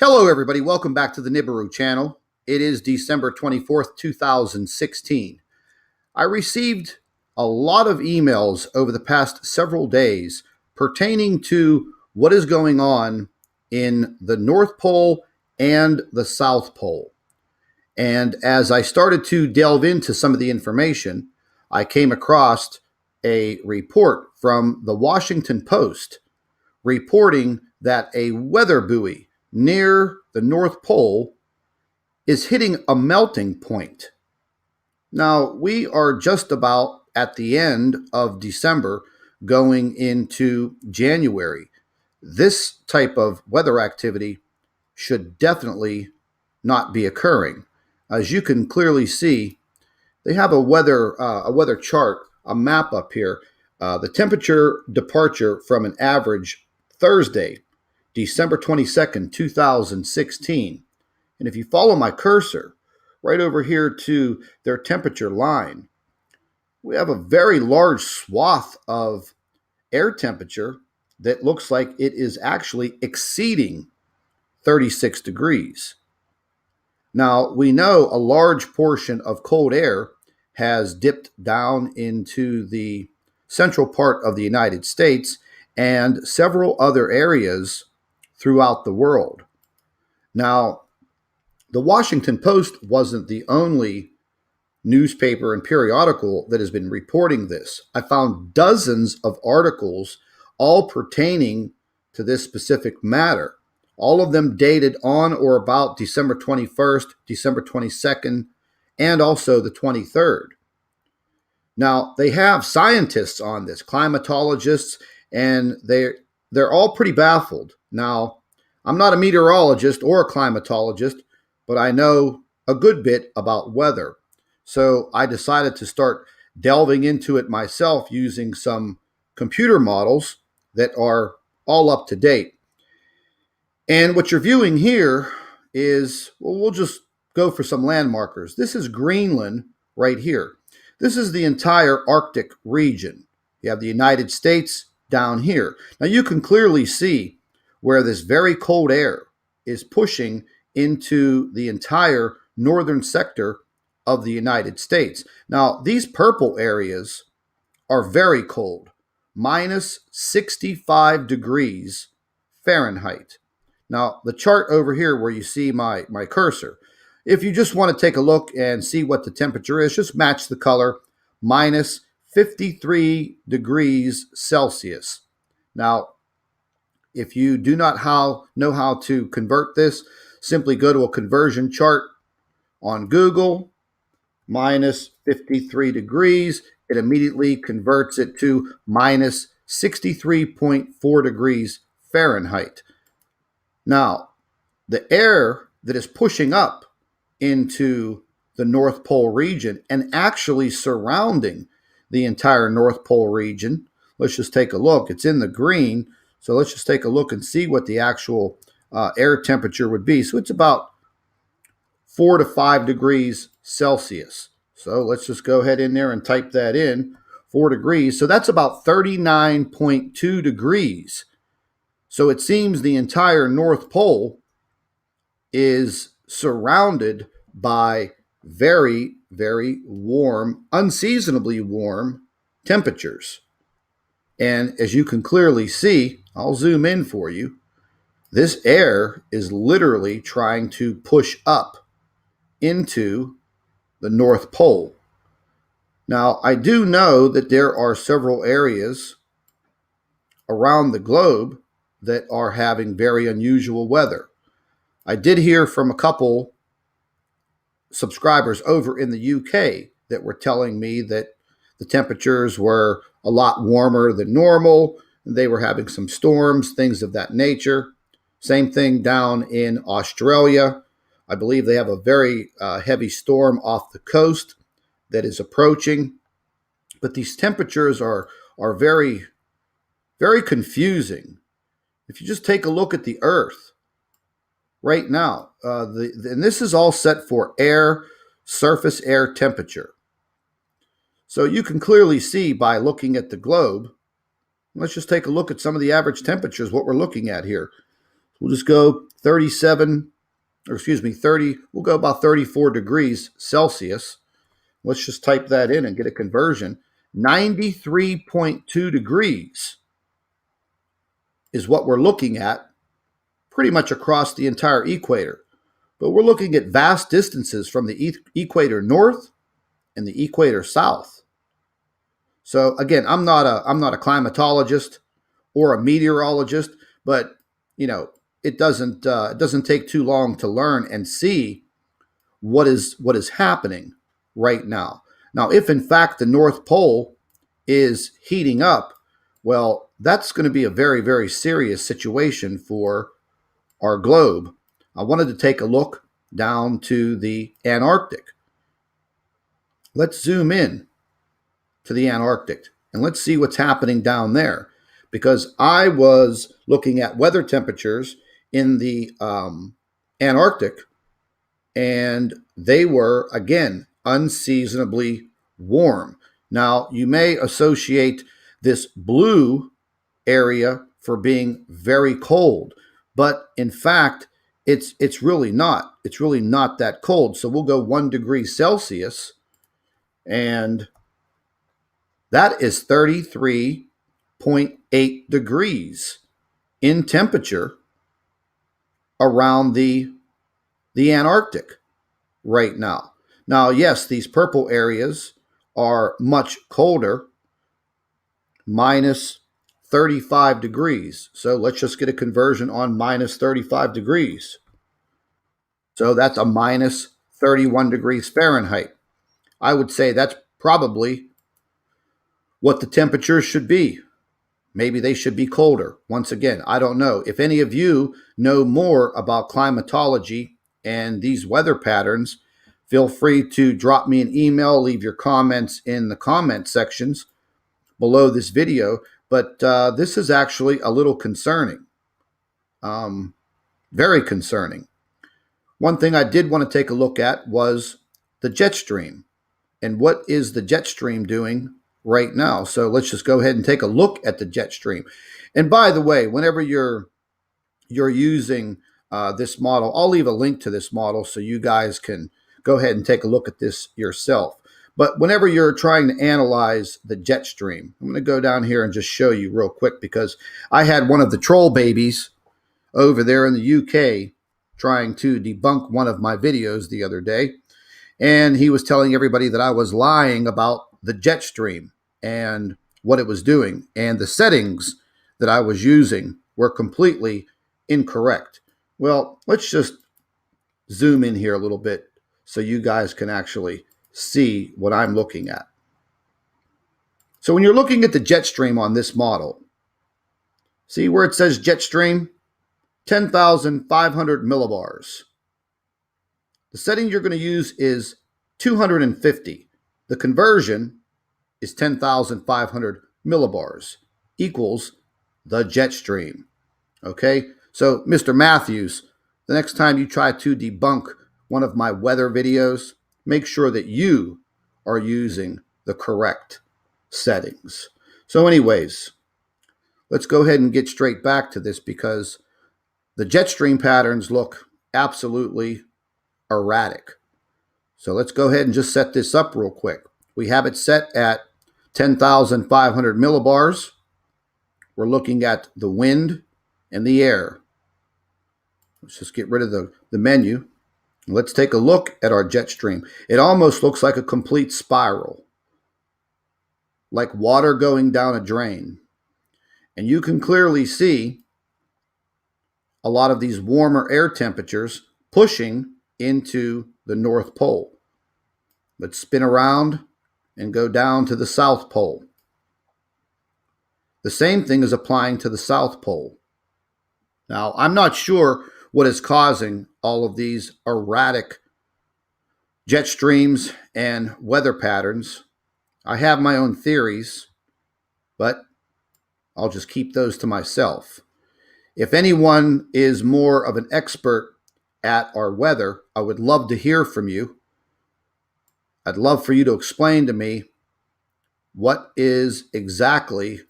Hello, everybody. Welcome back to the Nibiru channel. It is December 24th, 2016. I received a lot of emails over the past several days pertaining to what is going on in the North Pole and the South Pole. And as I started to delve into some of the information, I came across a report from the Washington Post reporting that a weather buoy near the North Pole is hitting a melting point. Now, we are just about at the end of December going into January. This type of weather activity should definitely not be occurring. As you can clearly see, they have a weather chart, a map up here. The temperature departure from an average Thursday, December 22nd, 2016. And if you follow my cursor right over here to their temperature line, we have a very large swath of air temperature that looks like it is actually exceeding 36 degrees. Now, we know a large portion of cold air has dipped down into the central part of the United States and several other areas throughout the world. Now, the Washington Post wasn't the only newspaper and periodical that has been reporting this. I found dozens of articles all pertaining to this specific matter, all of them dated on or about December 21st, December 22nd, and also the 23rd. Now, they have scientists on this, climatologists, and they're all pretty baffled. Now, I'm not a meteorologist or a climatologist, but I know a good bit about weather. So I decided to start delving into it myself using some computer models that are all up to date. And what you're viewing here is, well, we'll just go for some landmarkers. This is Greenland right here. This is the entire Arctic region. You have the United States down here. Now you can clearly see where this very cold air is pushing into the entire northern sector of the United States. Now, these purple areas are very cold, minus 65 degrees Fahrenheit. Now, the chart over here where you see my cursor, if you just want to take a look and see what the temperature is, just match the color, minus 53 degrees Celsius. Now, if you do not know how to convert this, simply go to a conversion chart on Google, minus 53 degrees. It immediately converts it to minus 63.4 degrees Fahrenheit. Now, the air that is pushing up into the North Pole region and actually surrounding the entire North Pole region, let's just take a look. It's in the green. So let's just take a look and see what the actual air temperature would be. So it's about 4 to 5 degrees Celsius. So let's just go ahead in there and type that in, 4 degrees. So that's about 39.2 degrees. So it seems the entire North Pole is surrounded by very, very warm, unseasonably warm temperatures. And as you can clearly see, I'll zoom in for you, this air is literally trying to push up into the North Pole. Now, I do know that there are several areas around the globe that are having very unusual weather. I did hear from a couple subscribers over in the UK that were telling me that the temperatures were a lot warmer than normal. They were having some storms, things of that nature. Same thing down in Australia. I believe they have a very heavy storm off the coast that is approaching. But these temperatures are very, very confusing. If you just take a look at the Earth right now, and this is all set for surface air temperature. So you can clearly see by looking at the globe. Let's just take a look at some of the average temperatures, what we're looking at here. We'll just go 37, or excuse me, 30, we'll go about 34 degrees Celsius. Let's just type that in and get a conversion. 93.2 degrees is what we're looking at pretty much across the entire equator. But we're looking at vast distances from the equator north and the equator south. So again, I'm not a climatologist or a meteorologist, but it doesn't take too long to learn and see what is happening right now. Now, if in fact the North Pole is heating up, well, that's going to be a very, very serious situation for our globe. I wanted to take a look down to the Antarctic. Let's zoom in to the Antarctic and let's see what's happening down there. Because I was looking at weather temperatures in the Antarctic, and they were, again, unseasonably warm. Now, you may associate this blue area for being very cold, but in fact, it's really not. It's really not that cold. So we'll go 1 degree Celsius, and that is 33.8 degrees in temperature around the Antarctic right now. Now, yes, these purple areas are much colder, minus 35 degrees. So let's just get a conversion on minus 35 degrees. So that's a minus 31 degrees Fahrenheit. I would say that's probably what the temperatures should be. Maybe they should be colder. Once again, I don't know. If any of you know more about climatology and these weather patterns, feel free to drop me an email, leave your comments in the comment sections below this video. But this is actually a little concerning, very concerning. One thing I did want to take a look at was the jet stream. And what is the jet stream doing right now? So let's just go ahead and take a look at the jet stream. And by the way, whenever you're using this model, I'll leave a link to this model so you guys can go ahead and take a look at this yourself. But whenever you're trying to analyze the jet stream, I'm going to go down here and just show you real quick, because I had one of the troll babies over there in the UK trying to debunk one of my videos the other day. And he was telling everybody that I was lying about the jet stream and what it was doing. And the settings that I was using were completely incorrect. Well, let's just zoom in here a little bit so you guys can actually see what I'm looking at. So when you're looking at the jet stream on this model, see where it says jet stream? 10,500 millibars. The setting you're going to use is 250. The conversion is 10,500 millibars equals the jet stream. Okay, so Mr. Matthews, the next time you try to debunk one of my weather videos, make sure that you are using the correct settings. So anyways, let's go ahead and get straight back to this, because the jet stream patterns look absolutely erratic. So let's go ahead and just set this up real quick. We have it set at 10,500 millibars. We're looking at the wind and the air. Let's just get rid of the menu. Let's take a look at our jet stream. It almost looks like a complete spiral, like water going down a drain. And you can clearly see a lot of these warmer air temperatures pushing into the North Pole. Let's spin around and go down to the South Pole. The same thing is applying to the South Pole. Now, I'm not sure what is causing all of these erratic jet streams and weather patterns. I have my own theories, but I'll just keep those to myself. If anyone is more of an expert at our weather, I would love to hear from you. I'd love for you to explain to me what is exactly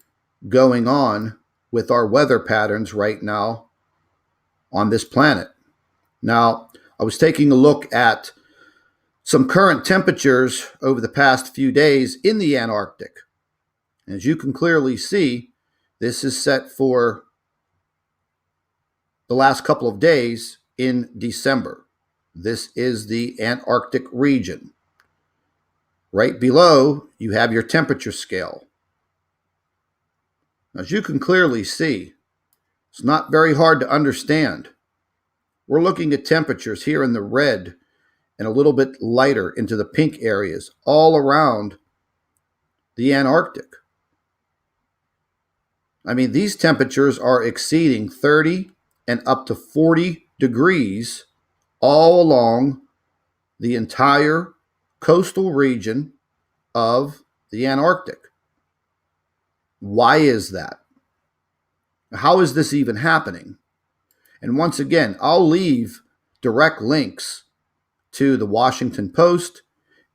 going on with our weather patterns right now on this planet. Now, I was taking a look at some current temperatures over the past few days in the Antarctic. As you can clearly see, this is set for the last couple of days in December. This is the Antarctic region. Right below, you have your temperature scale. As you can clearly see, it's not very hard to understand. We're looking at temperatures here in the red and a little bit lighter into the pink areas all around the Antarctic. I mean, these temperatures are exceeding 30 and up to 40 degrees all along the entire coastal region of the Antarctic. Why is that? How is this even happening? And once again, I'll leave direct links to the Washington Post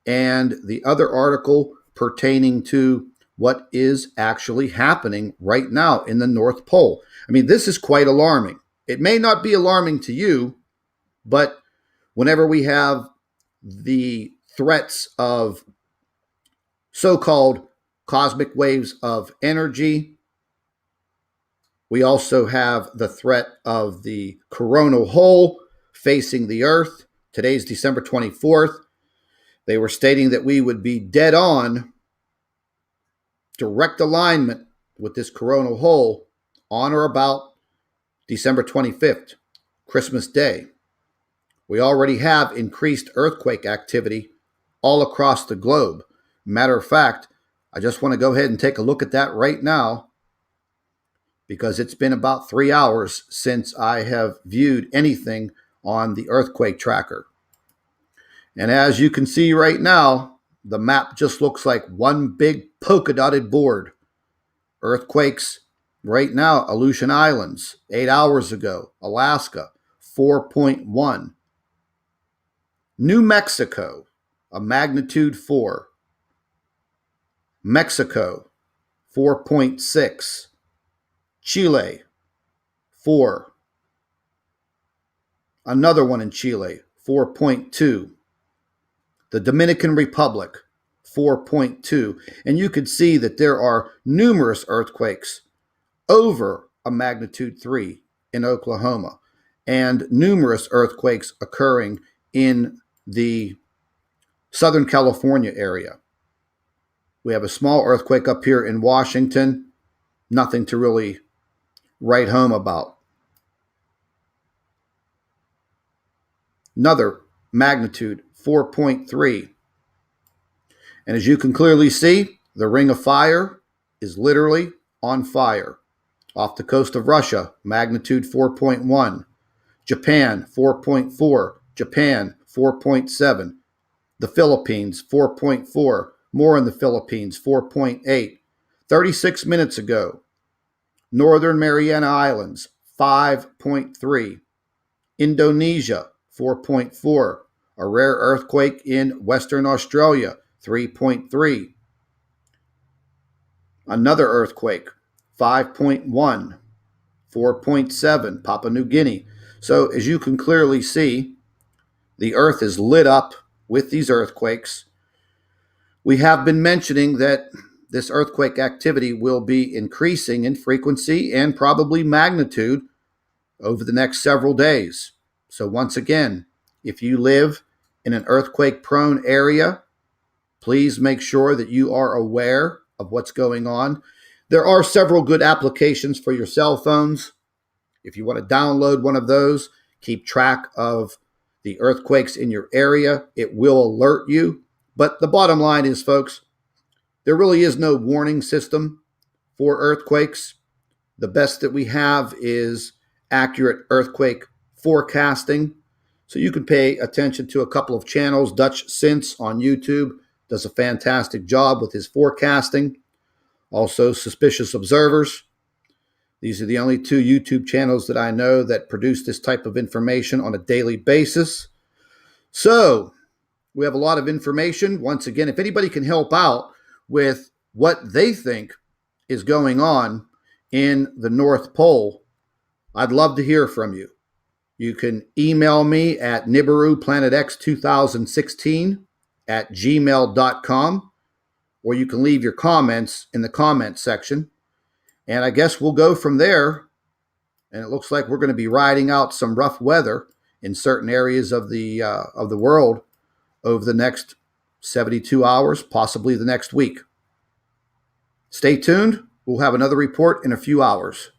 and the other article pertaining to what is actually happening right now in the North Pole. I mean, this is quite alarming. It may not be alarming to you, but whenever we have the threats of so-called cosmic waves of energy, we also have the threat of the coronal hole facing the Earth. Today's December 24th. They were stating that we would be dead on, direct alignment with this coronal hole on or about December 25th, Christmas Day. We already have increased earthquake activity all across the globe. Matter of fact, I just want to go ahead and take a look at that right now because it's been about 3 hours since I have viewed anything on the earthquake tracker. And as you can see right now, the map just looks like one big polka dotted board. Earthquakes right now, Aleutian Islands, 8 hours ago, Alaska, 4.1. New Mexico, a magnitude 4. Mexico, 4.6. Chile, 4. Another one in Chile, 4.2. The Dominican Republic, 4.2. And you could see that there are numerous earthquakes over a magnitude 3 in Oklahoma and numerous earthquakes occurring in the Southern California area. We have a small earthquake up here in Washington, nothing to really write home about. Another magnitude 4.3. And as you can clearly see, the Ring of Fire is literally on fire. Off the coast of Russia, magnitude 4.1. Japan, 4.4. Japan, 4.7. The Philippines, 4.4. More in the Philippines, 4.8. 36 minutes ago, Northern Mariana Islands, 5.3. Indonesia, 4.4. A rare earthquake in Western Australia, 3.3. Another earthquake, 5.1. 4.7, Papua New Guinea. So as you can clearly see, the earth is lit up with these earthquakes. We have been mentioning that this earthquake activity will be increasing in frequency and probably magnitude over the next several days. So once again, if you live in an earthquake-prone area, please make sure that you are aware of what's going on. There are several good applications for your cell phones. If you want to download one of those, keep track of the earthquakes in your area. It will alert you. But the bottom line is, folks, there really is no warning system for earthquakes. The best that we have is accurate earthquake forecasting. So you can pay attention to a couple of channels. Dutch Since on YouTube does a fantastic job with his forecasting. Also, Suspicious Observers. These are the only two YouTube channels that I know that produce this type of information on a daily basis. So we have a lot of information. Once again, if anybody can help out with what they think is going on in the North Pole, I'd love to hear from you. You can email me at nibiru planetx2016@gmail.com, or you can leave your comments in the comments section. And I guess we'll go from there. And it looks like we're going to be riding out some rough weather in certain areas of the world over the next 72 hours, possibly the next week. Stay tuned. We'll have another report in a few hours.